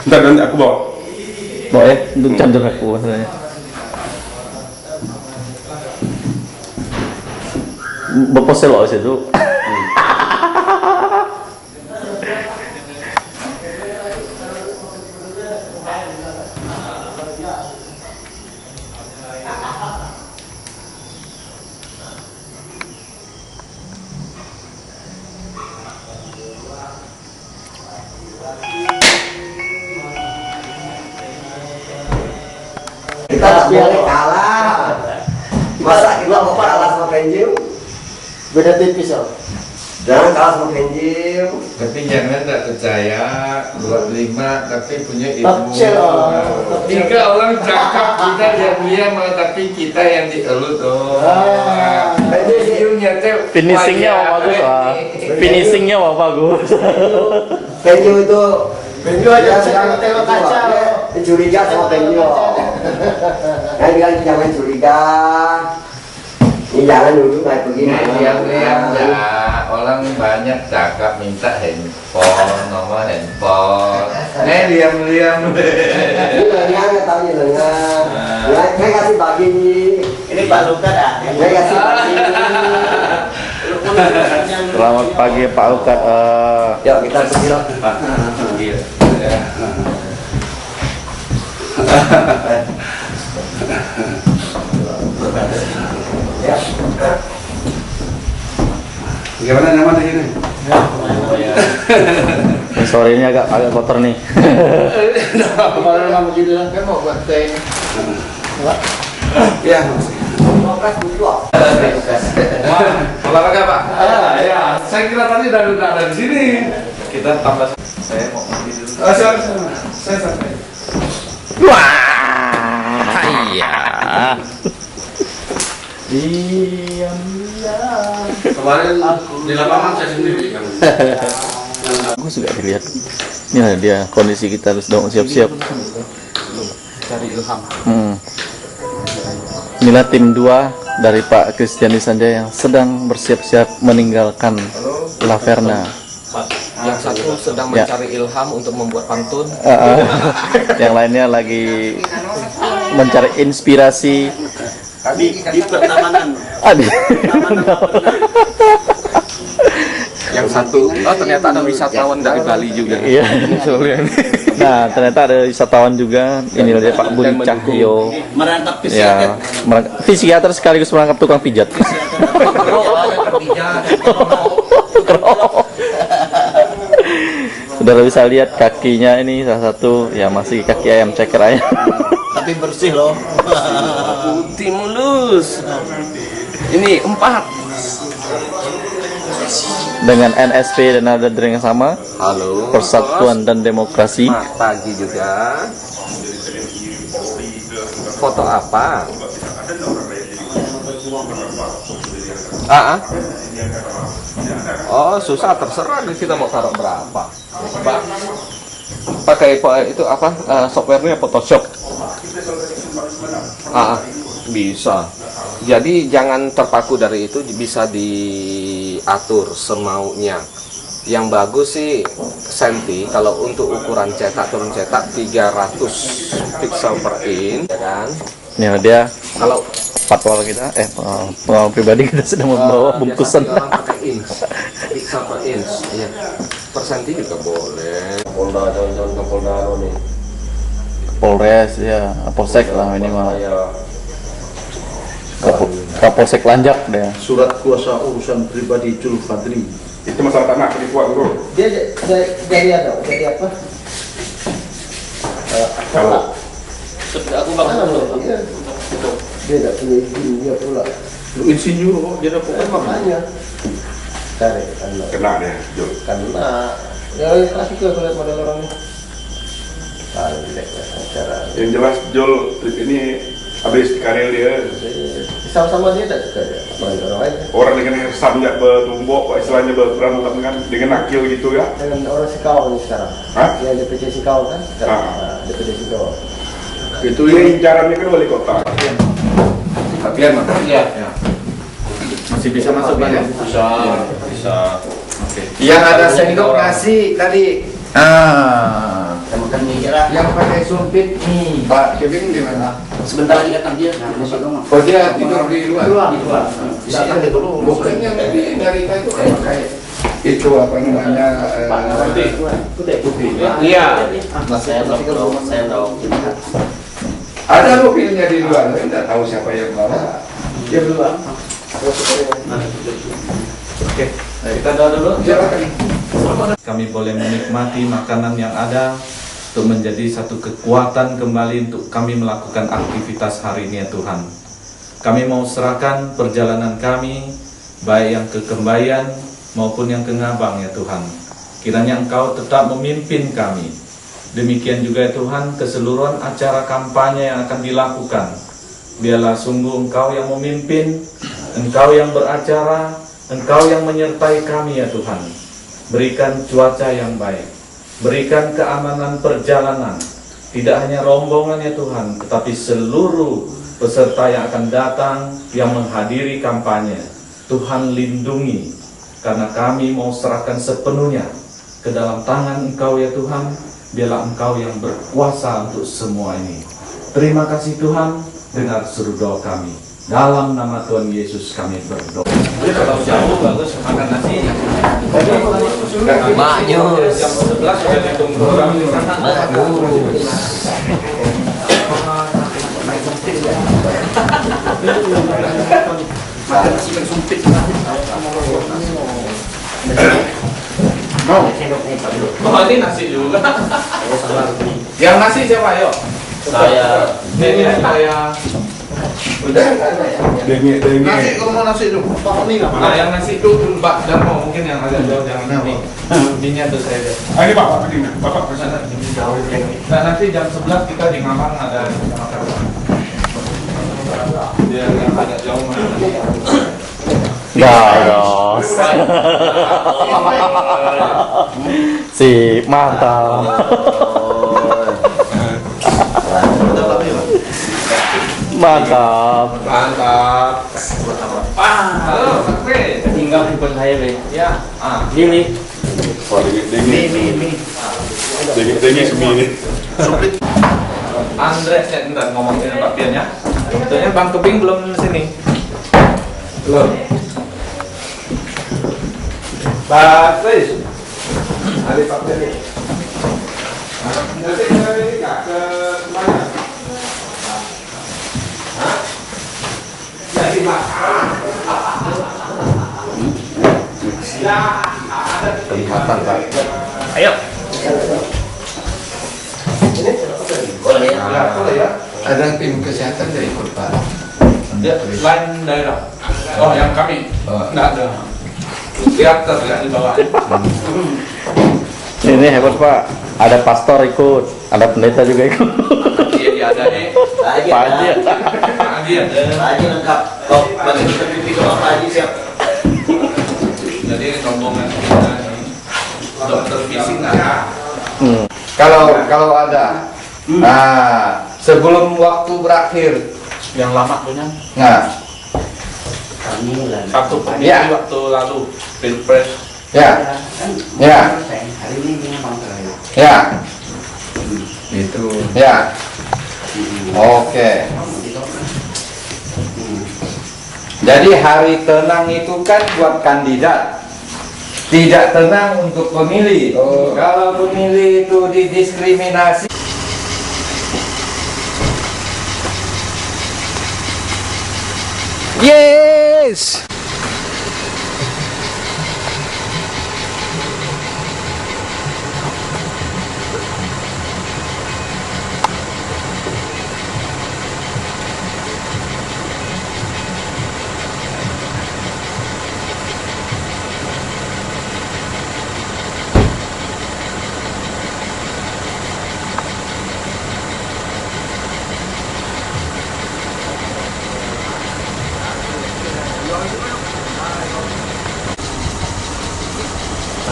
Bentar, nanti aku bawa. Bawa ya, untuk campur aku masalahnya. Bapak selo situ. Kita tak boleh kalah. Masa kita mau kalah sama Benjim? Beda tipis ya. Jangan kalah sama Benjim. Tapi jangan tak percaya 25 tapi punya ilmu. Tafsir, Tiga orang cakap kita diam-diam tapi kita yang dielut tuh. Finishingnya bagus lah. Finishingnya bagus. Benjim itu Benjo aja jangan tengok kaca. Curiga sama Benjim. Kan bilang jangan curiga. Ini jangan dulu naik begini. Diam-diam ya. Orang banyak cakap minta handphone, nomor handphone. Diam-diam. Ini lengan nggak tahu ini lengan. Ya, saya kasih bagi nih. Ini Pak Luka dah. Saya kasih bagi. Selamat pagi Pak Ukat. Yuk kita pergi loh. Ya. Gimana nyaman di sini? Sore ini agak kotor nih. Kemarin lama gitu kan mau buat teh. Ya. Olahraga Pak. Ya. Saya kira tadi udah ada di sini. Kita tambah. Saya mau mandi dulu. Saya sampai. Wah, iya. Kemarin di lapangan saya sendiri kan. Aku juga dilihat. Ini dia kondisi kita harus dong siap-siap. Cari ilham. Inilah tim 2 dari Pak Kristiani Sanjaya yang sedang bersiap-siap meninggalkan Laverna. Yang satu sedang mencari ilham untuk membuat pantun. Yang lainnya lagi mencari inspirasi Di pertamanan. Yang satu, ternyata ada wisatawan dari Bali juga. Iya. Nah, ternyata ada wisatawan juga. Ini dia Pak Budi Cahyo. Merangkap Ya, psikiater sekaligus merangkap tukang pijat. Sudah bisa lihat kakinya ini salah satu ya masih kaki ayam ceker ayam. Tapi bersih loh. Putih mulus. Ini 4. Dengan NSP dan ada yang sama. Halo. Persatuan dan Demokrasi. Selamat pagi juga. Foto apa? Oh, susah, terserah kita mau taruh berapa. Pakai itu apa? Softwarenya Photoshop. Bisa. Jadi jangan terpaku dari itu, bisa diatur semaunya. Yang bagus sih senti, kalau untuk ukuran cetak turun cetak 300 pixel per inch, ya kan? Ini dia Kalau patwal kita, pengalaman pribadi kita sedang membawa bungkusan. biasanya orang pakai inch, pixel per inch, ya. Per senti juga boleh. Kapolda, calon-calon Kapolda nih. Polres ya, Polsek lah minimal. Ya. Kapolsek Lanjak deh. Surat kuasa urusan pribadi Jul Fadli. Itu masalah tanah penipuan bro. Dia jadi apa? Kalau Aku bakal dia tidak punya izin dia pula. Lu insinyur kok jadi apa? Makanya cari kena deh, Jo. karena ya kasih ke lihat model orangnya. Cara Yang jelas Jol trip ini habis karir dia. sama-sama dia tak suka dia orang lain Orang dengan samjak bertumbuk, istilahnya berperan dengan nakil gitu ya. dengan orang Sikau ini sekarang. Hah? Yang DPC Sikau kan sekarang. Ah. Nah, DPC Sikau. Itu ini incarannya kan wali kota. Latihan mah. Iya. Masih bisa masuk Bang ya? Bisa. Oke. Yang ada sendok nasi tadi. Ah. Yang pakai sumpit nih. Pak Kevin di mana? Sebentar lagi datang dia, nah, masuk dong. Oh dia tidur di luar. Di luar. Datang dia dulu. Bukannya dari itu kan pakai Itu apa namanya? Putih. Iya. Saya tahu. ada mobilnya di luar, tapi tidak tahu siapa yang bawa. Dia duluan. Oke, kita doa dulu. Silakan. Kami boleh menikmati makanan yang ada untuk menjadi satu kekuatan kembali untuk kami melakukan aktivitas hari ini ya Tuhan. Kami mau serahkan perjalanan kami, baik yang ke Kembayan maupun yang ke Ngabang ya Tuhan. Kiranya Engkau tetap memimpin kami. Demikian juga ya Tuhan keseluruhan acara kampanye yang akan dilakukan. Biarlah sungguh Engkau yang memimpin, Engkau yang beracara, Engkau yang menyertai kami ya Tuhan. Berikan cuaca yang baik, berikan keamanan perjalanan. Tidak hanya rombongan ya Tuhan, tetapi seluruh peserta yang akan datang yang menghadiri kampanye. Tuhan lindungi, karena kami mau serahkan sepenuhnya ke dalam tangan Engkau ya Tuhan. Biarlah Engkau yang berkuasa untuk semua ini. Terima kasih Tuhan, dengar seru doa kami. Dalam nama Tuhan Yesus kami berdoa. Kalau jauh bagus makan nasi. Maknyus. Jam 11 sudah ditunggu orang di sana. Mau? Oh ini nasi juga. Yang nasi siapa yo? Saya. Ini saya. Udah. Dengit. Nasi kalau mau nasi dulu. Pak ini nggak? Nah yang nasi itu Mbak Darmo mungkin yang agak jauh jangan ini. Minyak tuh saya. Ah, ini Bapak ini. Bapak ke sana. Nah nanti jam 11 kita di Ngabang ada makan. Dia yang agak jauh mana? Garos. Si mantap. Mantap. Mantap. Halo, Sakri. Tinggal handphone saya, Be. Ya. Ah. Ini. Wah, dengit. Dengit semini. Andre, ntar ngomongin Pak Pian ya. Sebetulnya Bang Kebing belum sini. Belum. Pak Kris. Ada Pak Kris. Nanti ini Kak ke mana? Jadi Pak. Kelihatan Pak. Ayo. Boleh ya. Ya, boleh ya. Ada tim kesehatan dari ikut Pak. Ya, lain daerah. Oh, yang kami. Enggak ada. Teater ya di bawah. Ini hebat Pak. Ada pastor ikut, ada pendeta juga ikut. Iya, ada nih. Pak Haji. Pak Haji ada. Haji lengkap. Kau bagi kita pipi kalau Haji siap. Jadi rombongan kita ini dokter fisik ada. Kalau ada. Nah, sebelum waktu berakhir. Yang lama punya. Nah, Waktu pemilu Ya. waktu lalu Pilpres. ya. Ya. Hari ini memang terakhir. Ya. Itu. Ya. Oke. Jadi hari tenang itu kan buat kandidat. Tidak tenang untuk pemilih. Kalau pemilih itu didiskriminasi. Yes.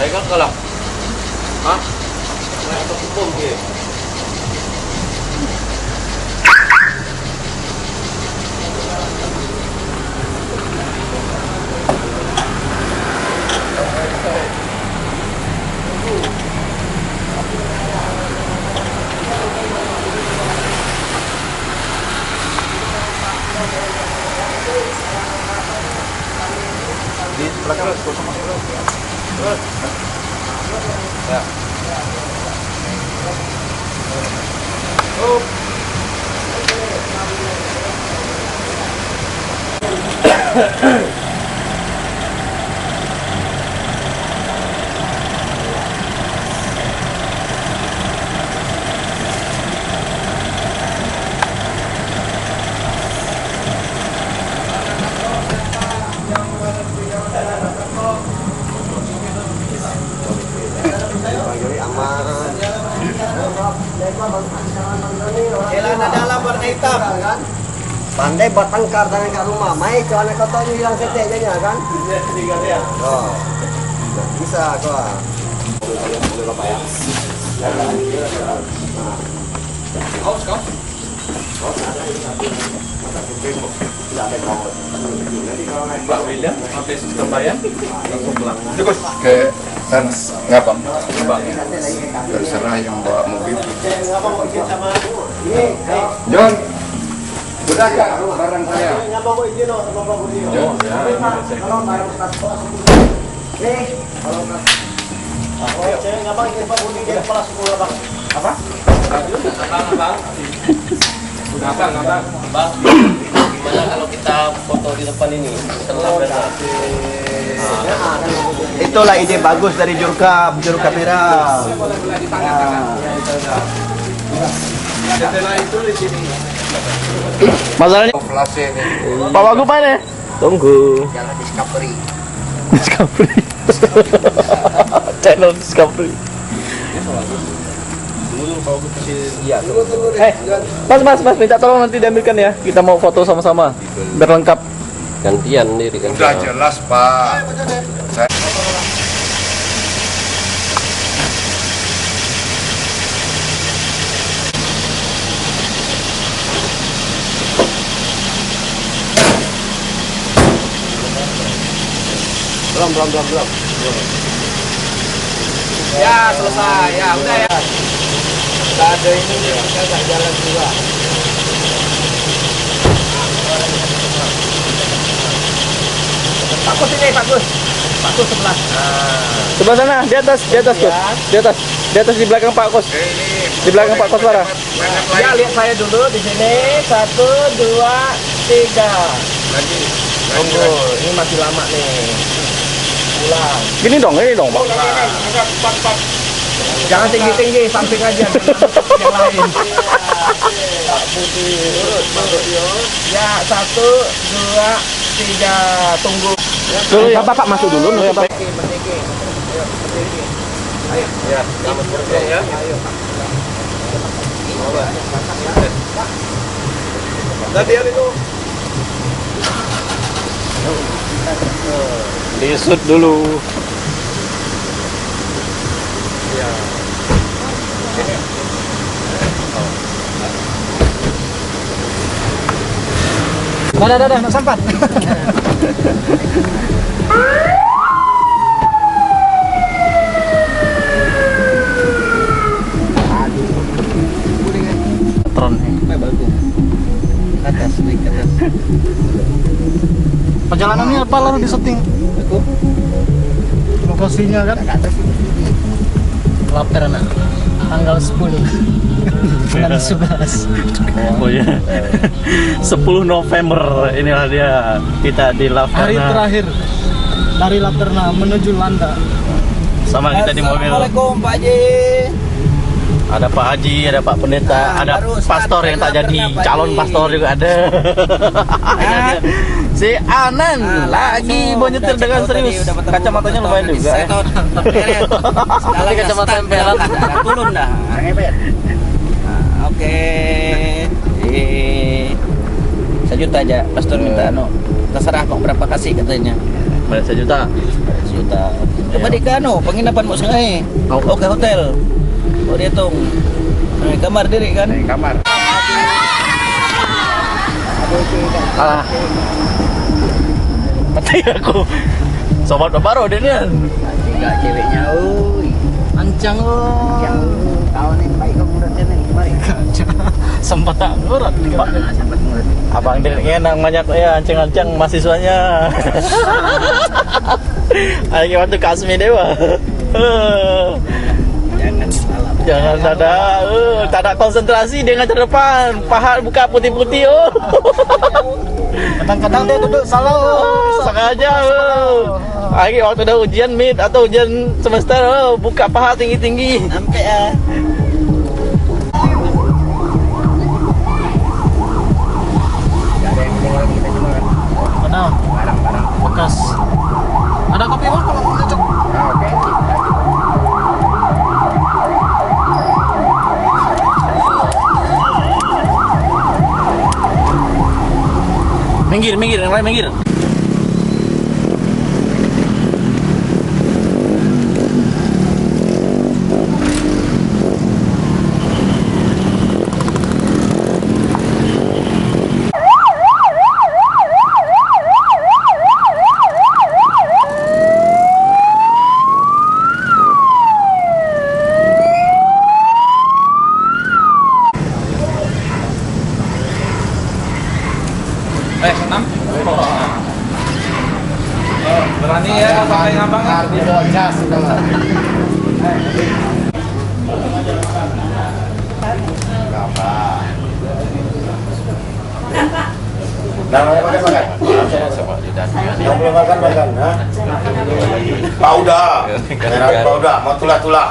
Đấy các cơ lộc hả? Này có cũng bông kìa. Di belakang kosong masuk. Ya. Celana dalam warna hitam kan? Pandai bertengkar dengan kat rumah. Mai celana kau tahu hilang seteknya kan? Oh. Bisa kau. Pak William, habis terbayang, langsung pulang. Ke sana ngapang? Terserah yang bawa mobil. John, udah kak barang saya. Oh, ya, Gimana kalau kita foto di depan ini? Itulah ide bagus dari juru kamera. setelah itu di sini. Masalahnya Pak Wagub mana? Tunggu. Jalan Discovery. Discovery. Channel Discovery. Mas, minta tolong nanti diambilkan ya. Kita mau foto sama-sama biar lengkap. Gantian diri kan. Udah jelas Pak. Belum. Ya selesai, ya udah ya. Ada ini nggak jalan juga. Pak Kus ini Pak Kus sebelah. Sebelah sana, di atas, Kus. Di atas di belakang Pak Kus. Di belakang Pak Koswara. Ya lihat saya dulu di sini 1, 2, 3. Tunggu, ini masih lama nih. Pulang. Gini dong Pak. Jangan tinggi-tinggi, samping aja. Yang lain. Ya 1, 2, 3. Tunggu. Dulu ya Bapak masuk dulu ya Pak. Berdiri. Ayo. Ya, selamat berjuang ya. Ayo. Latihan itu. Disut dulu. Dah, sampai. Tron. Atas. Perjalanannya apa lalu di setting? eksekusinya kan lapar anak tanggal 10 bulan 11. Oh ya. 10 November inilah dia kita di Laperna. Hari terakhir dari Laperna menuju Landa. Sama kita di mobil. Assalamualaikum Pak Haji. Ada Pak Haji, ada Pak Pendeta, ada baru pastor yang tak jadi, Pak Haji. calon pastor juga ada. Si Anan lagi mau nyetir dengan serius. Kacamatanya lumayan juga ya. Tapi kacamata emperan turun dah. Oke. 1 juta aja. Pastor minta terserah mau berapa kasih katanya. Bayar 1 juta. 1 juta. Coba di penginapan mau sengaja. Oke hotel. Oh dia hitung. Kamar diri kan? Kamar. Alah. Mati aku. Sobat baru dia nih. Enggak ceweknya, Ancang yang tahun ini baik kamu udah nih kemarin. Sempat tak ngurut Pak. Abang dia namanya ya ancang-ancang mahasiswanya. Ayo waktu Kasmi Dewa. Jangan tak ada konsentrasi dia ngajar depan, paha buka putih-putih kadang-kadang dia duduk salah sengaja lagi waktu ada ujian mid atau ujian semester buka paha tinggi-tinggi Sampai ya. mana bekas ada kopi Mas kalau mau cocok. minggir yang lain minggir. Berani ya pakai ngabang Di bocas sudah. Namanya makan. Yang belum makan, ha? Pauda. Pauda, mau tulah-tulah.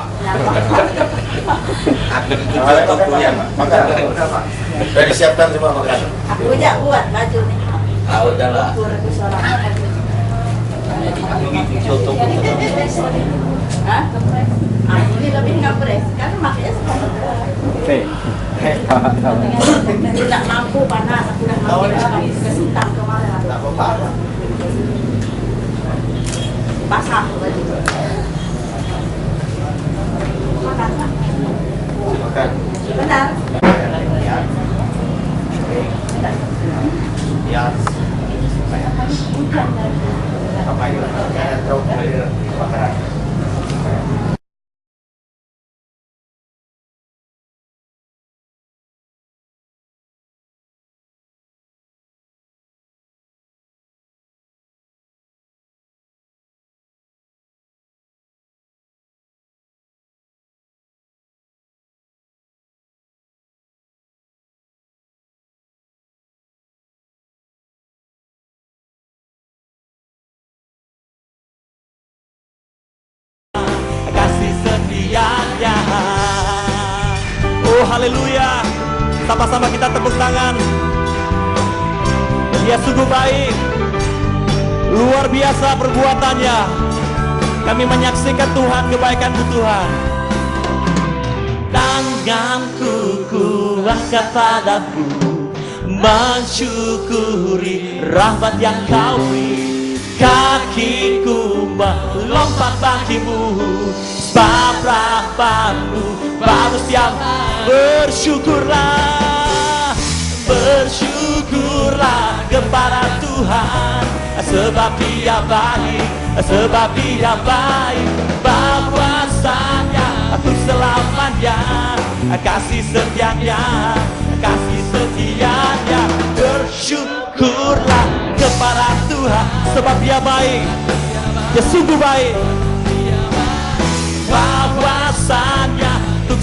Makan. Sudah disiapkan semua makan. Aku aja buat baju nih. Ah udahlah. Hah? Aku ini lebih nggak beres, kan makanya sekarang. Tidak mampu panas, aku udah mampu ke Sintang kemarin. Basah baju. Makan, Pak. Makan. Benar. Ya. Apa itu? Makanan. Oh haleluya. Sama-sama kita tepuk tangan. Dia sungguh baik. Luar biasa perbuatannya. Kami menyaksikan Tuhan, kebaikan Tuhan. Tanganku kuangkat padamu, mensyukuri rahmat yang kau beri. Kakiku melompat bagimu, sebab rahmatmu baru setiap. Bersyukurlah, bersyukurlah kepada Tuhan, sebab Dia baik, sebab Dia baik. Bahwasanya aku selamanya, kasih setianya, kasih setianya. Bersyukurlah kepada Tuhan, sebab Dia baik, Dia sungguh baik.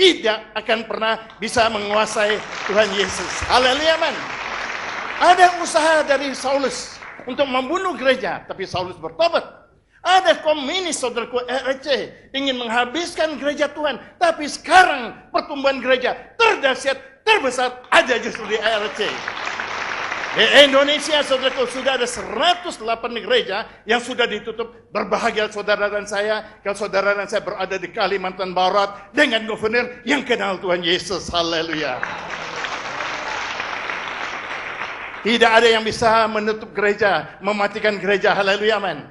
tidak akan pernah bisa menguasai Tuhan Yesus. Haleluya, amin. Ada usaha dari Saulus untuk membunuh gereja, tapi Saulus bertobat. Ada komunis, saudaraku, RRC ingin menghabiskan gereja Tuhan, tapi sekarang pertumbuhan gereja terdahsyat, terbesar ada justru di RRC. Di Indonesia, saudaraku, sudah ada 108 gereja yang sudah ditutup. Berbahagia saudara dan saya, kalau saudara dan saya berada di Kalimantan Barat dengan gubernur yang kenal Tuhan Yesus. Haleluya. Tidak ada yang bisa menutup gereja, mematikan gereja. Haleluya, amin.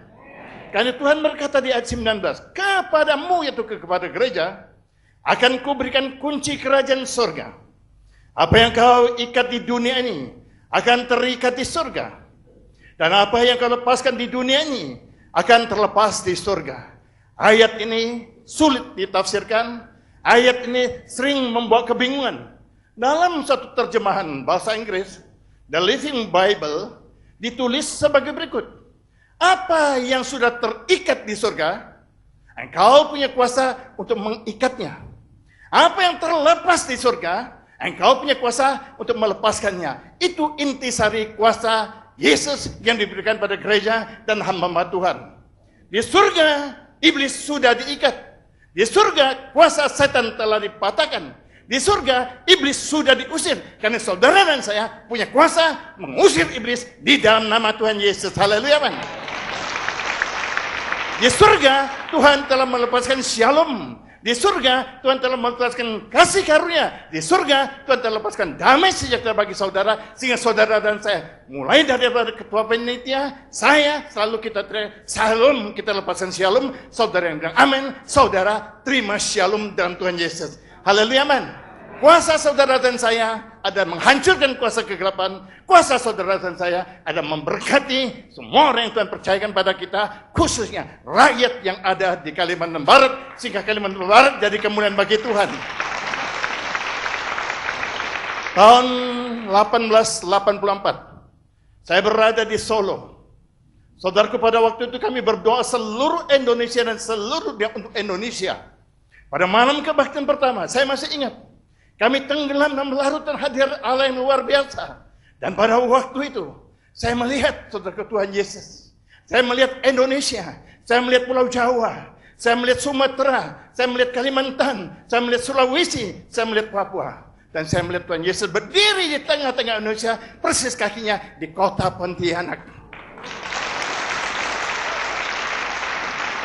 Karena Tuhan berkata di ayat 19, kepadamu, yaitu kepada gereja, akan kuberikan kunci kerajaan surga. Apa yang kau ikat di dunia ini akan terikat di surga. Dan apa yang kau lepaskan di dunia ini akan terlepas di surga. Ayat ini sulit ditafsirkan. Ayat ini sering membawa kebingungan. Dalam satu terjemahan bahasa Inggris, The Living Bible, ditulis sebagai berikut. Apa yang sudah terikat di surga, engkau punya kuasa untuk mengikatnya. Apa yang terlepas di surga, engkau punya kuasa untuk melepaskannya. Itu intisari kuasa Yesus yang diberikan pada gereja dan hamba-hamba Tuhan. Di surga, iblis sudah diikat. Di surga, kuasa setan telah dipatahkan. Di surga, iblis sudah diusir. Karena saudara dan saya punya kuasa mengusir iblis di dalam nama Tuhan Yesus. Haleluya, amin. Di surga, Tuhan telah melepaskan shalom. Di surga, Tuhan telah melepaskan kasih karunia. Di surga, Tuhan telah melepaskan damai sejahtera bagi saudara. Sehingga saudara dan saya, mulai dari ketua panitia, saya selalu kita teriak, shalom, kita lepaskan shalom. Saudara yang bilang amin, saudara terima shalom dalam Tuhan Yesus. Haleluya, amin. Kuasa saudara dan saya ada menghancurkan kuasa kegelapan. Kuasa saudara dan saya ada memberkati semua orang yang Tuhan percayakan pada kita, khususnya rakyat yang ada di Kalimantan Barat, sehingga Kalimantan Barat jadi kemuliaan bagi Tuhan. Tahun 1884, saya berada di Solo. Saudaraku, pada waktu itu kami berdoa seluruh Indonesia dan seluruh dia untuk Indonesia. Pada malam kebaktian pertama, saya masih ingat, kami tenggelam dalam larutan hadirat Allah yang luar biasa. Dan pada waktu itu, saya melihat saudara Tuhan Yesus. Saya melihat Indonesia. Saya melihat Pulau Jawa. Saya melihat Sumatera. Saya melihat Kalimantan. Saya melihat Sulawesi. Saya melihat Papua. Dan saya melihat Tuhan Yesus berdiri di tengah-tengah Indonesia, persis kakinya di kota Pontianak.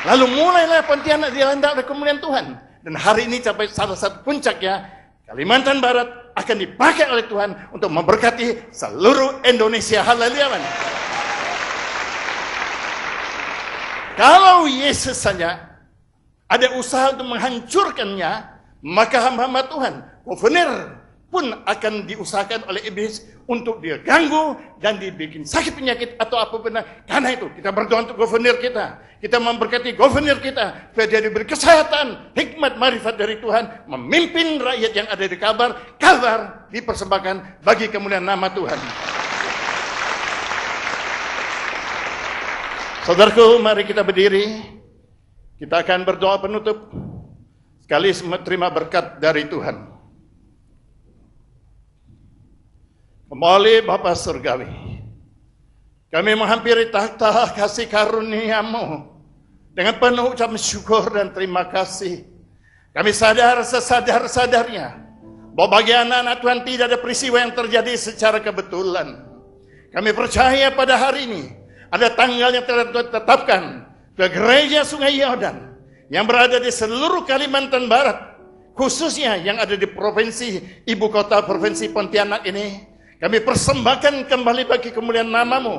Lalu mulailah Pontianak dilanda oleh kemuliaan Tuhan. Dan hari ini sampai salah satu puncaknya, Kalimantan Barat akan dipakai oleh Tuhan untuk memberkati seluruh Indonesia. Haleluya. Kalau Yesus saja ada usaha untuk menghancurkannya, maka hamba-hamba Tuhan, gubernur pun akan diusahakan oleh iblis untuk diganggu dan dibikin sakit penyakit atau apapun. Karena itu kita berdoa untuk gubernur kita. Kita memberkati gubernur kita supaya dia diberi kesehatan, hikmat, marifat dari Tuhan, memimpin rakyat yang ada di kabar dipersembahkan bagi kemuliaan nama Tuhan. Saudaraku, mari kita berdiri. Kita akan berdoa penutup sekali terima berkat dari Tuhan. Kembali Bapa Surgawi, kami menghampiri takhta kasih karunia-Mu dengan penuh ucapan syukur dan terima kasih. Kami sadar sesadar-sadarnya bahwa bagi anak-anak Tuhan tidak ada peristiwa yang terjadi secara kebetulan. Kami percaya pada hari ini ada tanggal yang telah ditetapkan ke gereja Sungai Yordan yang berada di seluruh Kalimantan Barat, khususnya yang ada di provinsi ibu kota provinsi Pontianak ini. Kami persembahkan kembali bagi kemuliaan nama-Mu.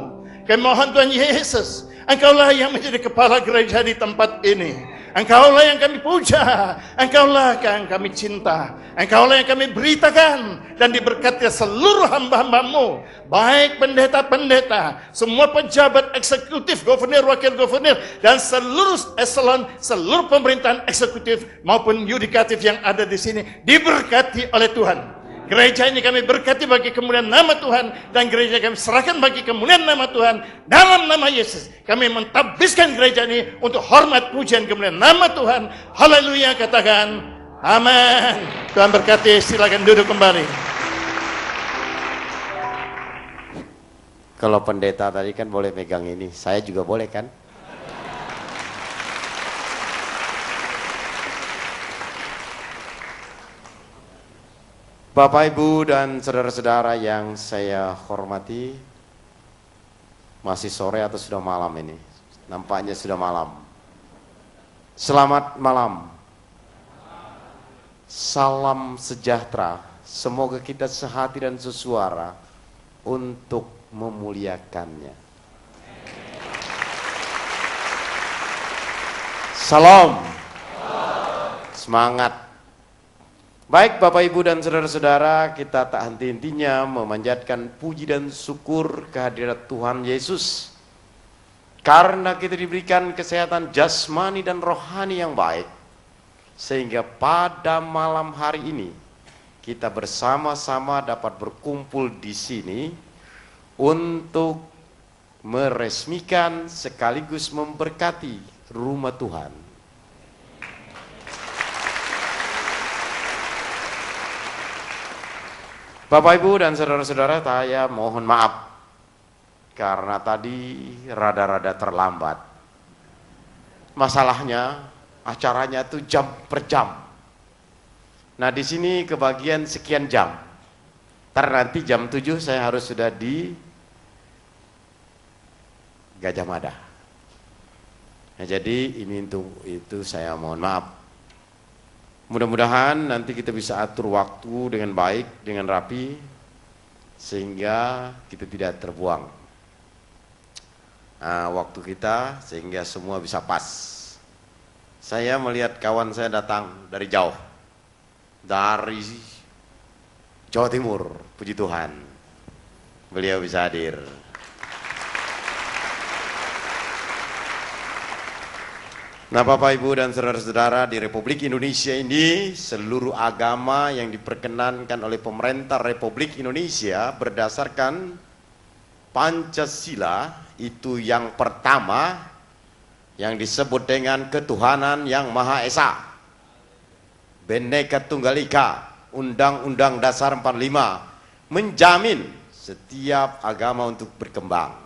Kami mohon Tuhan Yesus, Engkaulah yang menjadi kepala gereja di tempat ini. Engkaulah yang kami puja, Engkaulah yang kami cinta, Engkaulah yang kami beritakan dan diberkati seluruh hamba-hamba-Mu, baik pendeta-pendeta, semua pejabat eksekutif, gubernur, wakil gubernur, dan seluruh eselon, seluruh pemerintahan eksekutif maupun yudikatif yang ada di sini diberkati oleh Tuhan. Gereja ini kami berkati bagi kemuliaan nama Tuhan, dan gereja kami serahkan bagi kemuliaan nama Tuhan. Dalam nama Yesus kami mentabiskan gereja ini untuk hormat pujian kemuliaan nama Tuhan. Haleluya, katakan Amin. Tuhan berkati, silakan duduk kembali. Kalau pendeta tadi kan boleh megang ini, saya juga boleh kan? Bapak, Ibu, dan saudara-saudara yang saya hormati, masih sore atau sudah malam ini? Nampaknya sudah malam. Selamat malam. Salam sejahtera. Semoga kita sehati dan sesuara untuk memuliakannya. Salam. Semangat. Baik Bapak Ibu dan saudara-saudara, kita tak henti-hentinya memanjatkan puji dan syukur kehadirat Tuhan Yesus. Karena kita diberikan kesehatan jasmani dan rohani yang baik, sehingga pada malam hari ini kita bersama-sama dapat berkumpul di sini untuk meresmikan sekaligus memberkati rumah Tuhan. Bapak, Ibu, dan saudara-saudara, saya mohon maaf karena tadi rada-rada terlambat. Masalahnya acaranya itu jam per jam. Nah, di sini kebagian sekian jam. Ntar nanti jam 7 saya harus sudah di Gajah Mada. Nah, jadi ini untuk itu saya mohon maaf. Mudah-mudahan nanti kita bisa atur waktu dengan baik, dengan rapi, sehingga kita tidak terbuang waktu kita, sehingga semua bisa pas. Saya melihat kawan saya datang dari jauh, dari Jawa Timur, puji Tuhan, beliau bisa hadir. Nah, Bapak, Ibu, dan saudara-saudara, di Republik Indonesia ini seluruh agama yang diperkenankan oleh pemerintah Republik Indonesia berdasarkan Pancasila itu yang pertama yang disebut dengan ketuhanan yang Maha Esa, Bhinneka Tunggal Ika, Undang-Undang Dasar 45 menjamin setiap agama untuk berkembang,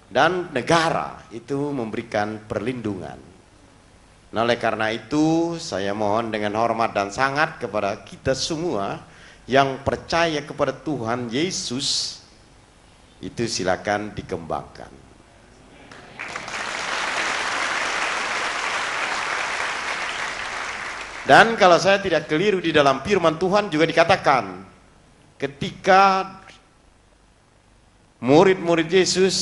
dan negara itu memberikan perlindungan. Nah, oleh karena itu saya mohon dengan hormat dan sangat kepada kita semua yang percaya kepada Tuhan Yesus, itu silakan dikembangkan. Dan kalau saya tidak keliru, di dalam firman Tuhan juga dikatakan ketika murid-murid Yesus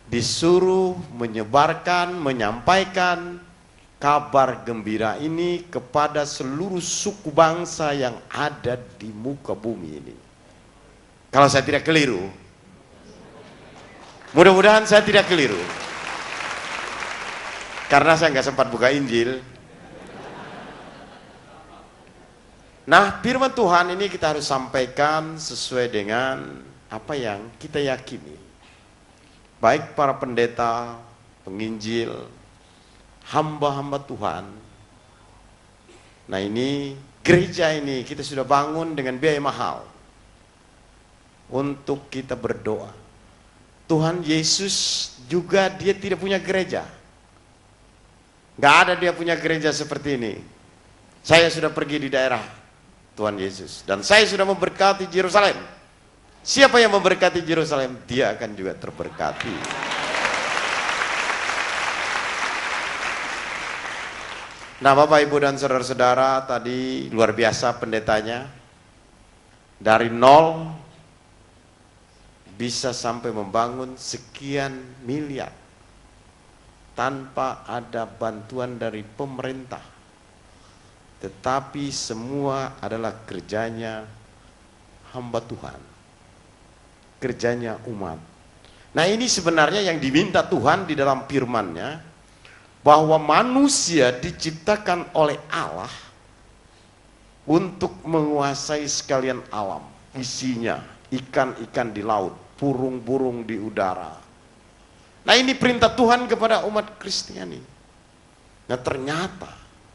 disuruh menyebarkan, menyampaikan kabar gembira ini kepada seluruh suku bangsa yang ada di muka bumi ini. Kalau saya tidak keliru, mudah-mudahan saya tidak keliru, karena saya nggak sempat buka Injil. Nah, firman Tuhan ini kita harus sampaikan sesuai dengan apa yang kita yakini. Baik para pendeta, penginjil, hamba-hamba Tuhan. Nah, ini gereja ini kita sudah bangun dengan biaya mahal untuk kita berdoa. Tuhan Yesus juga dia tidak punya gereja. Gak ada dia punya gereja seperti ini. Saya sudah pergi di daerah Tuhan Yesus dan saya sudah memberkati Yerusalem. Siapa yang memberkati Yerusalem, dia akan juga terberkati. Nah, Bapak, Ibu, dan saudara-saudara, tadi luar biasa pendetanya. Dari nol bisa sampai membangun sekian miliar tanpa ada bantuan dari pemerintah. Tetapi semua adalah kerjanya hamba Tuhan, kerjanya umat. Nah, ini sebenarnya yang diminta Tuhan di dalam firman-Nya, bahwa manusia diciptakan oleh Allah untuk menguasai sekalian alam, isinya, ikan-ikan di laut, burung-burung di udara. Nah, ini perintah Tuhan kepada umat Kristiani. Nah, ternyata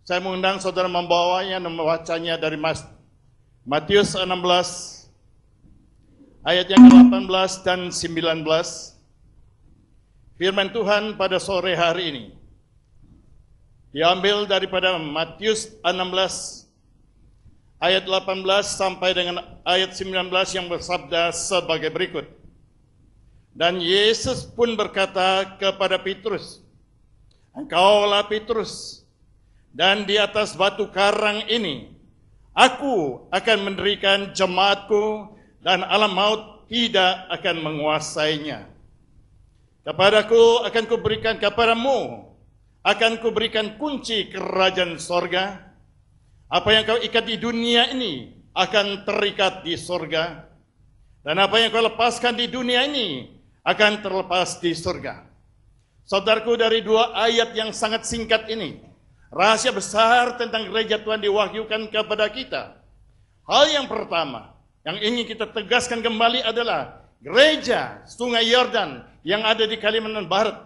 Saya mengundang saudara membawanya dan membacanya dari Matius 16 ayat yang ke-18 dan 19. Firman Tuhan pada sore hari ini diambil daripada Matius 16 ayat 18 sampai dengan ayat 19 yang bersabda sebagai berikut. Dan Yesus pun berkata kepada Petrus, "Engkaulah Petrus, dan di atas batu karang ini aku akan mendirikan jemaatku, dan alam maut tidak akan menguasainya. Kepadaku akan kuberikan, kepadamu akan kuberikan kunci kerajaan sorga. Apa yang kau ikat di dunia ini akan terikat di sorga, dan apa yang kau lepaskan di dunia ini akan terlepas di surga." Saudaraku, dari dua ayat yang sangat singkat ini, rahasia besar tentang gereja Tuhan diwahyukan kepada kita. Hal yang pertama yang ingin kita tegaskan kembali adalah gereja Sungai Yordan yang ada di Kalimantan Barat,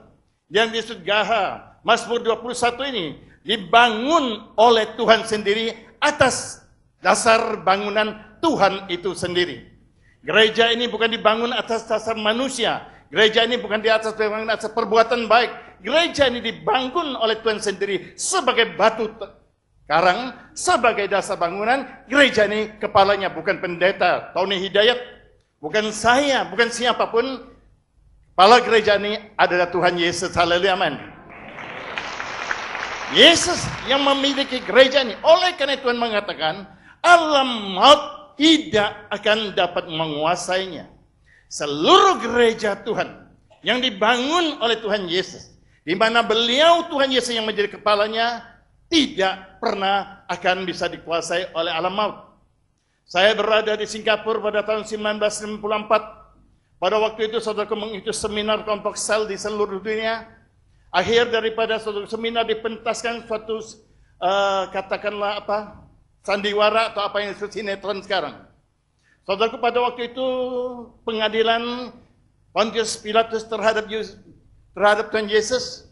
yang disebut Gaha, Mazmur 21 ini dibangun oleh Tuhan sendiri atas dasar bangunan Tuhan itu sendiri. Gereja ini bukan dibangun atas dasar manusia. Gereja ini bukan di atas bangunan atas perbuatan baik. Gereja ini dibangun oleh Tuhan sendiri sebagai batu karang, sebagai dasar bangunan. Gereja ini kepalanya bukan pendeta Tony Hidayat, bukan saya, bukan siapapun. Kepala gereja ini adalah Tuhan Yesus. Haleluya, amin. Yesus yang memiliki gereja ini. Oleh karena Tuhan mengatakan, alam maut tidak akan dapat menguasainya. Seluruh gereja Tuhan yang dibangun oleh Tuhan Yesus, di mana beliau Tuhan Yesus yang menjadi kepalanya, tidak pernah akan bisa dikuasai oleh alam maut. Saya berada di Singapura pada tahun 1994. Pada waktu itu saudaraku mengikuti seminar kelompok sel di seluruh dunia. Akhir daripada saudara seminar dipentaskan suatu katakanlah apa, sandiwara atau apa yang disebut sinetron sekarang. Saudaraku, pada waktu itu pengadilan Pontius Pilatus terhadap Tuhan Yesus,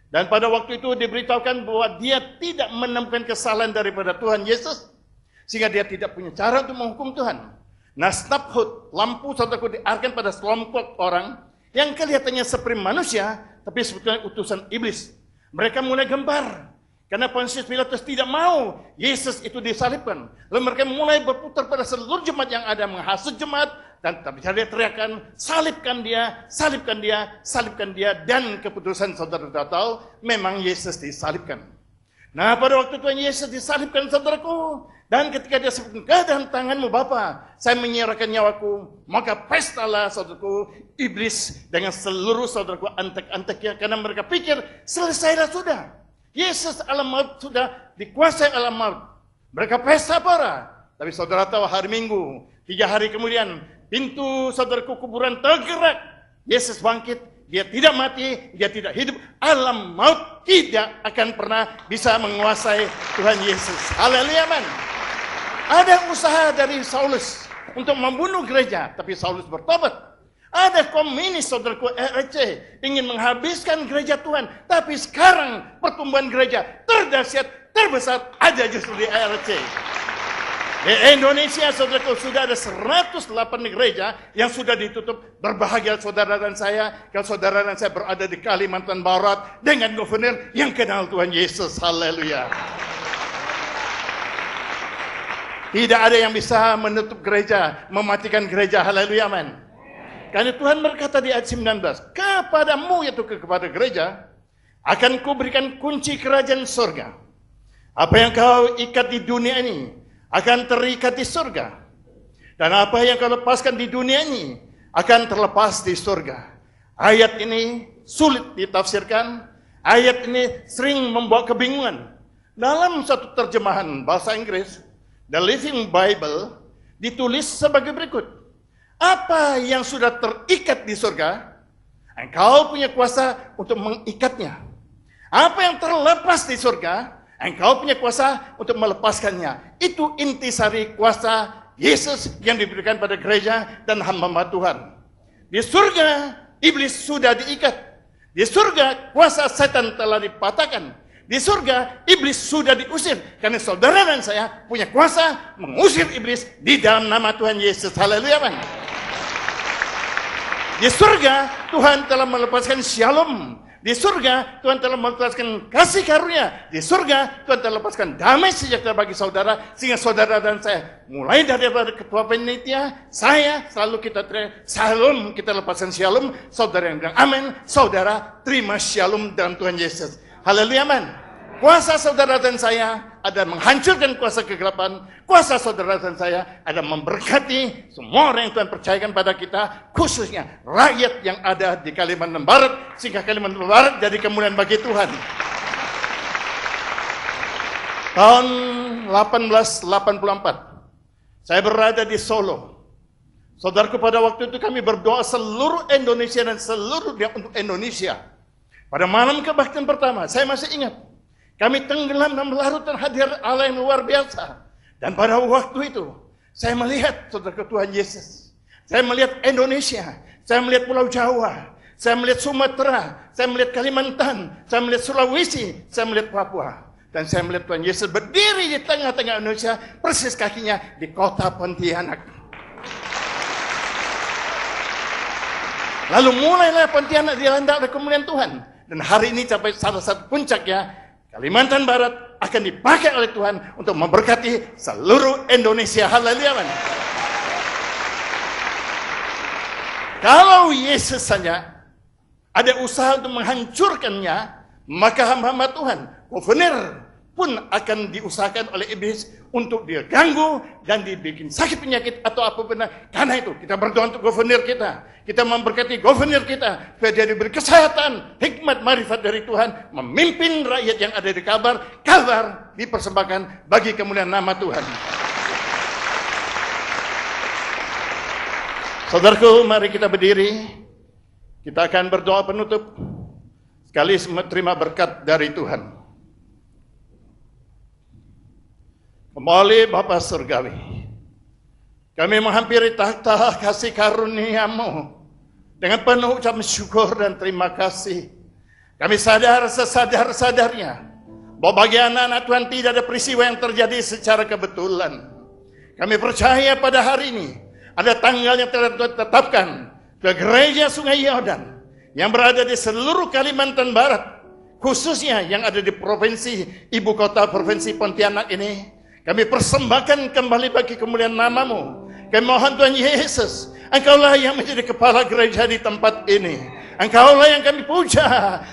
dan pada waktu itu diberitahukan bahwa dia tidak menemukan kesalahan daripada Tuhan Yesus, sehingga dia tidak punya cara untuk menghukum Tuhan. Nah, snapshot lampu saudaraku diarahkan pada sekelompok orang yang kelihatannya seperti manusia, tapi sebetulnya utusan iblis. Mereka mulai gembar karena Pontius Pilatus tidak mau Yesus itu disalibkan. Lalu mereka mulai berputar pada seluruh jemaat yang ada, menghasut jemaat, dan terjadi teriakan, salibkan dia, salibkan dia, salibkan dia. Dan keputusan saudara tahu, memang Yesus disalibkan. Nah, pada waktu Tuhan Yesus disalibkan, saudaraku, dan ketika dia sebutkan, ke dalam tanganmu Bapa, saya menyerahkan nyawaku, maka pestalah saudaraku, iblis dengan seluruh saudaraku antek-anteknya, karena mereka pikir, selesailah sudah. Yesus alam maut sudah dikuasai alam maut. Mereka pesta para. Tapi saudara tahu hari Minggu, 3 hari kemudian, pintu saudaraku kuburan tergerak. Yesus bangkit, dia tidak mati, dia tidak hidup. Alam maut tidak akan pernah bisa menguasai Tuhan Yesus. Haleluya, amin. Ada usaha dari Saulus untuk membunuh gereja, tapi Saulus bertobat. Ada komunis saudaraku RRC ingin menghabiskan gereja Tuhan, tapi sekarang pertumbuhan gereja terdahsyat, terbesar ada justru di RRC. Di Indonesia saudaraku sudah ada 108 gereja yang sudah ditutup. Berbahagia saudara dan saya kalau saudara dan saya berada di Kalimantan Barat dengan gubernur yang kenal Tuhan Yesus. Haleluya. Tidak ada yang bisa menutup gereja, mematikan gereja. Haleluya, amin. Karena Tuhan berkata di ayat 19, kepadamu, yaitu kepada gereja, akan kuberikan kunci kerajaan surga. Apa yang kau ikat di dunia ini akan terikat di surga, dan apa yang kau lepaskan di dunia ini akan terlepas di surga. Ayat ini sulit ditafsirkan. Ayat ini sering membawa kebingungan. Dalam satu terjemahan bahasa Inggris, The Living Bible, ditulis sebagai berikut. Apa yang sudah terikat di surga, engkau punya kuasa untuk mengikatnya. Apa yang terlepas di surga, engkau punya kuasa untuk melepaskannya. Itu intisari kuasa Yesus yang diberikan pada gereja dan hamba Tuhan. Di surga, iblis sudah diikat. Di surga, kuasa setan telah dipatahkan. Di surga, iblis sudah diusir. Karena saudara dan saya punya kuasa mengusir iblis di dalam nama Tuhan Yesus. Haleluya, Bang. Di surga, Tuhan telah melepaskan shalom. Di surga, Tuhan telah melepaskan kasih karunia. Di surga, Tuhan telah melepaskan damai sejahtera bagi saudara. Sehingga saudara dan saya, mulai dari ketua panitia, saya selalu kita teriak, shalom, kita lepaskan shalom. Saudara yang bilang amin, saudara terima shalom dalam Tuhan Yesus. Haleluya, amin. Kuasa saudara dan saya ada menghancurkan kuasa kegelapan. Kuasa saudara dan saya ada memberkati semua orang yang Tuhan percayakan pada kita, khususnya rakyat yang ada di Kalimantan Barat, sehingga Kalimantan Barat jadi kemuliaan bagi Tuhan. Tahun 1884, saya berada di Solo. Saudaraku, pada waktu itu kami berdoa seluruh Indonesia dan seluruh untuk Indonesia. Pada malam kebaktian pertama, saya masih ingat, kami tenggelam dalam larutan hadirat Allah yang luar biasa. Dan pada waktu itu, saya melihat saudara Tuhan Yesus. Saya melihat Indonesia. Saya melihat Pulau Jawa. Saya melihat Sumatera. Saya melihat Kalimantan. Saya melihat Sulawesi. Saya melihat Papua. Dan saya melihat Tuhan Yesus berdiri di tengah-tengah Indonesia, persis kakinya di kota Pontianak. Lalu mulailah Pontianak dilanda oleh kemuliaan Tuhan. Dan hari ini sampai salah satu puncaknya, Kalimantan Barat akan dipakai oleh Tuhan untuk memberkati seluruh Indonesia. Haleluya. Kalau Yesus saja ada usaha untuk menghancurkannya, maka hamba-hamba Tuhan, gubernur pun akan diusahakan oleh iblis untuk diganggu dan dibikin sakit penyakit atau apapun. Karena itu kita berdoa untuk gubernur kita. Kita memberkati gubernur kita supaya dia diberi kesehatan, hikmat, marifat dari Tuhan, memimpin rakyat yang ada di Kalbar dipersembahkan bagi kemuliaan nama Tuhan. Saudaraku, mari kita berdiri. Kita akan berdoa penutup sekali menerima berkat dari Tuhan. Kembali Bapa Surgawi, kami menghampiri takhta kasih karunia-Mu dengan penuh ucapan syukur dan terima kasih. Kami sadar sesadar-sadarnya bahwa bagi anak-anak Tuhan tidak ada peristiwa yang terjadi secara kebetulan. Kami percaya pada hari ini ada tanggal yang telah ditetapkan ke gereja Sungai Yordan yang berada di seluruh Kalimantan Barat, khususnya yang ada di provinsi ibu kota provinsi Pontianak ini. Kami persembahkan kembali bagi kemuliaan nama-Mu. Kami mohon Tuhan Yesus, Engkaulah yang menjadi kepala gereja di tempat ini. Engkaulah yang kami puja,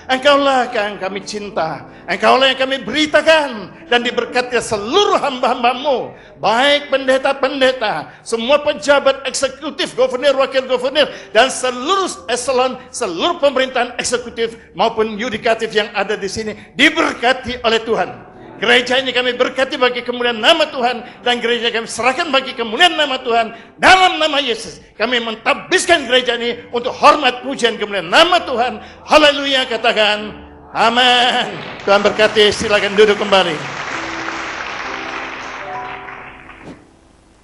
Engkaulah yang kami cinta, Engkaulah yang kami beritakan dan diberkati seluruh hamba-hamba-Mu, baik pendeta-pendeta, semua pejabat eksekutif, gubernur, wakil gubernur, dan seluruh eselon, seluruh pemerintahan eksekutif maupun yudikatif yang ada di sini diberkati oleh Tuhan. Gereja ini kami berkati bagi kemuliaan nama Tuhan, dan gereja kami serahkan bagi kemuliaan nama Tuhan. Dalam nama Yesus kami mentabiskan gereja ini untuk hormat pujian kemuliaan nama Tuhan. Haleluya, katakan amin. Tuhan berkati, silakan duduk kembali.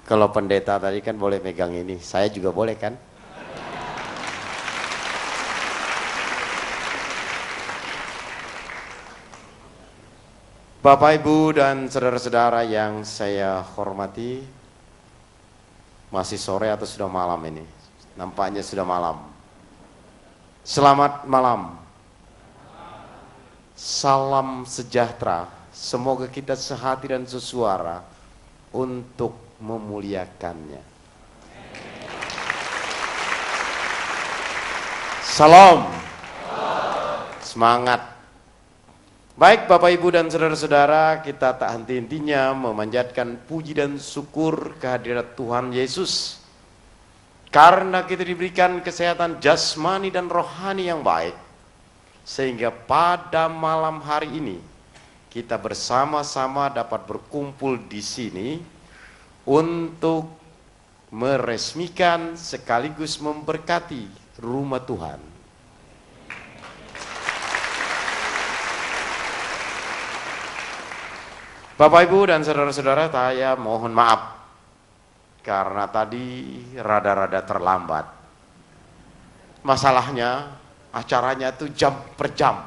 Kalau pendeta tadi kan boleh megang ini, saya juga boleh kan? Bapak, Ibu, dan saudara-saudara yang saya hormati, masih sore atau sudah malam ini? Nampaknya sudah malam. Selamat malam. Salam sejahtera. Semoga kita sehati dan sesuara untuk memuliakannya. Salam. Semangat. Baik Bapak Ibu dan saudara-saudara, kita tak henti-hentinya memanjatkan puji dan syukur kehadirat Tuhan Yesus. Karena kita diberikan kesehatan jasmani dan rohani yang baik. Sehingga pada malam hari ini, kita bersama-sama dapat berkumpul di sini untuk meresmikan sekaligus memberkati rumah Tuhan. Bapak, Ibu, dan saudara-saudara, saya mohon maaf karena tadi rada-rada terlambat. Masalahnya, acaranya itu jam per jam.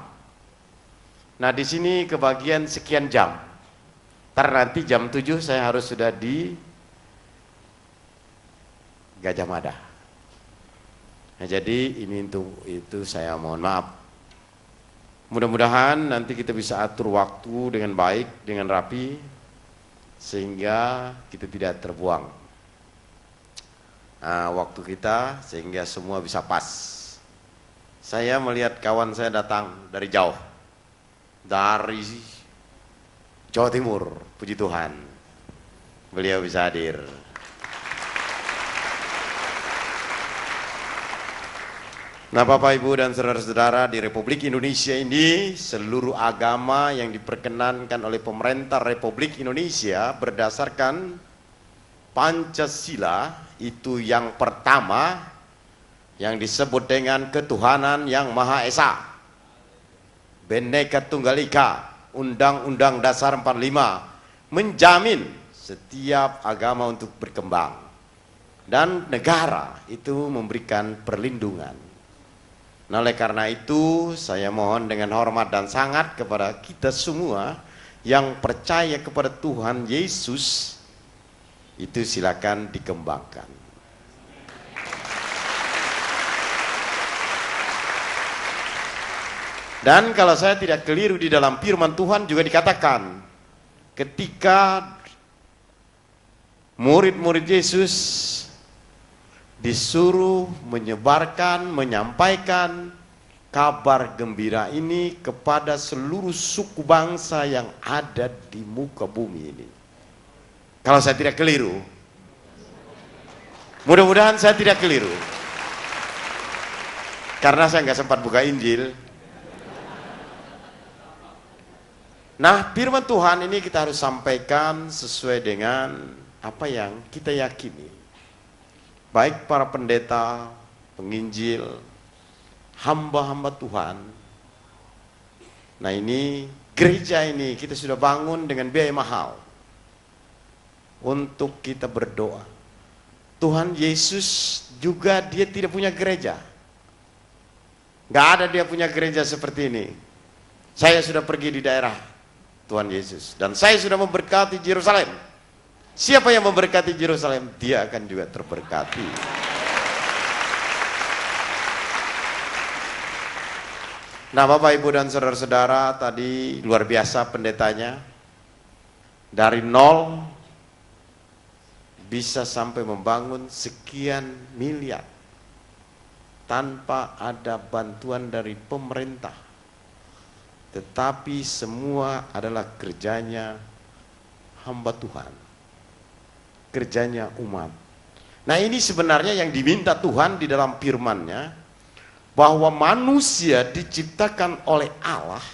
Nah, di sini kebagian sekian jam. Ntar nanti jam 7 saya harus sudah di Gajah Mada. Nah, jadi ini untuk itu saya mohon maaf. Mudah-mudahan nanti kita bisa atur waktu dengan baik, dengan rapi, sehingga kita tidak terbuang waktu kita, sehingga semua bisa pas. Saya melihat kawan saya datang dari jauh, dari Jawa Timur, puji Tuhan, beliau bisa hadir. Nah, Bapak, Ibu, dan saudara-saudara, di Republik Indonesia ini seluruh agama yang diperkenankan oleh pemerintah Republik Indonesia berdasarkan Pancasila itu yang pertama yang disebut dengan ketuhanan yang Maha Esa, Bhinneka Tunggal Ika, Undang-Undang Dasar 45 menjamin setiap agama untuk berkembang dan negara itu memberikan perlindungan. Nah, oleh karena itu saya mohon dengan hormat dan sangat kepada kita semua yang percaya kepada Tuhan Yesus, itu silakan dikembangkan. Dan kalau saya tidak keliru, di dalam firman Tuhan juga dikatakan ketika murid-murid Yesus disuruh menyebarkan, menyampaikan kabar gembira ini kepada seluruh suku bangsa yang ada di muka bumi ini. Kalau saya tidak keliru, mudah-mudahan saya tidak keliru, karena saya nggak sempat buka Injil. Nah, firman Tuhan ini kita harus sampaikan sesuai dengan apa yang kita yakini. Baik para pendeta, penginjil, hamba-hamba Tuhan. Nah, ini gereja ini kita sudah bangun dengan biaya mahal untuk kita berdoa. Tuhan Yesus juga dia tidak punya gereja. Gak ada dia punya gereja seperti ini. Saya sudah pergi di daerah Tuhan Yesus dan saya sudah memberkati Yerusalem. Siapa yang memberkati Yerusalem, dia akan juga terberkati. Nah, Bapak, Ibu, dan saudara-saudara, tadi luar biasa pendetanya. Dari nol bisa sampai membangun sekian miliar tanpa ada bantuan dari pemerintah. Tetapi semua adalah kerjanya hamba Tuhan, kerjanya umat. Nah, ini sebenarnya yang diminta Tuhan di dalam firman-Nya, bahwa manusia diciptakan oleh Allah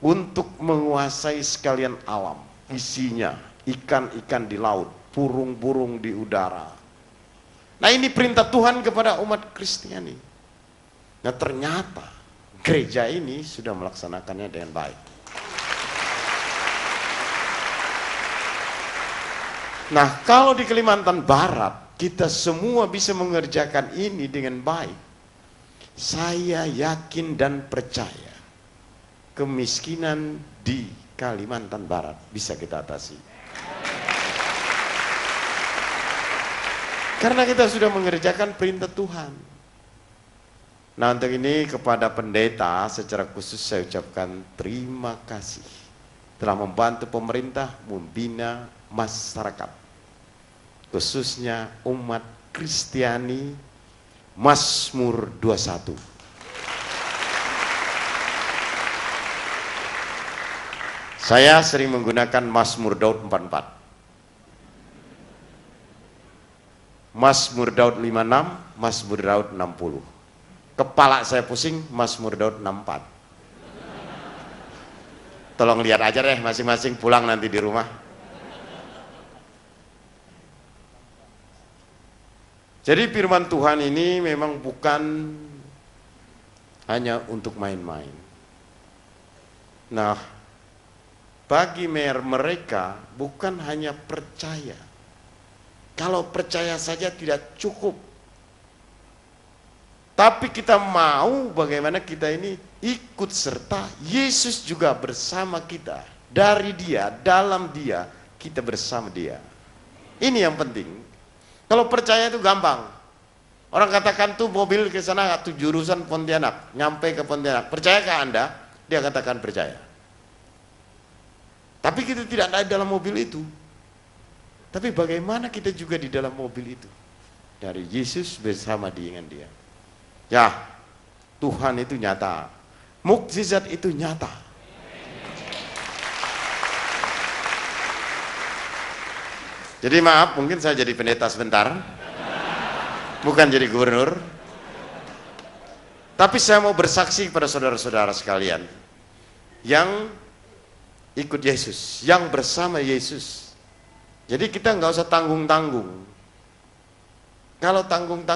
untuk menguasai sekalian alam, isinya, ikan-ikan di laut, burung-burung di udara. Nah, ini perintah Tuhan kepada umat Kristiani. Nah, ternyata gereja ini sudah melaksanakannya dengan baik. Nah, kalau di Kalimantan Barat kita semua bisa mengerjakan ini dengan baik, saya yakin dan percaya kemiskinan di Kalimantan Barat bisa kita atasi. Karena kita sudah mengerjakan perintah Tuhan. Nah, untuk ini kepada pendeta secara khusus saya ucapkan terima kasih telah membantu pemerintah membina masyarakat, khususnya umat Kristiani. Mazmur 21. Saya sering menggunakan Mazmur Daud 44, Mazmur Daud 56, Mazmur Daud 60. Kepala saya pusing, Mazmur Daud 64. Tolong lihat aja deh masing-masing pulang nanti di rumah. Jadi firman Tuhan ini memang bukan hanya untuk main-main. Nah, bagi mereka bukan hanya percaya. Kalau percaya saja tidak cukup. Tapi kita mau bagaimana kita ini ikut serta Yesus juga bersama kita. Dari Dia, dalam Dia, kita bersama Dia. Ini yang penting. Kalau percaya itu gampang. Orang katakan tuh mobil ke sana tuh jurusan Pontianak, nyampe ke Pontianak. Percayakah Anda? Dia katakan percaya. Tapi kita tidak ada dalam mobil itu. Tapi bagaimana kita juga di dalam mobil itu? Dari Yesus bersama dengan Dia. Ya, Tuhan itu nyata. Mukjizat itu nyata. Jadi maaf, mungkin saya jadi pendeta sebentar. Bukan jadi gubernur. Tapi saya mau bersaksi kepada saudara-saudara sekalian yang ikut Yesus, yang bersama Yesus. Jadi kita nggak usah tanggung-tanggung. Kalau tanggung-tanggung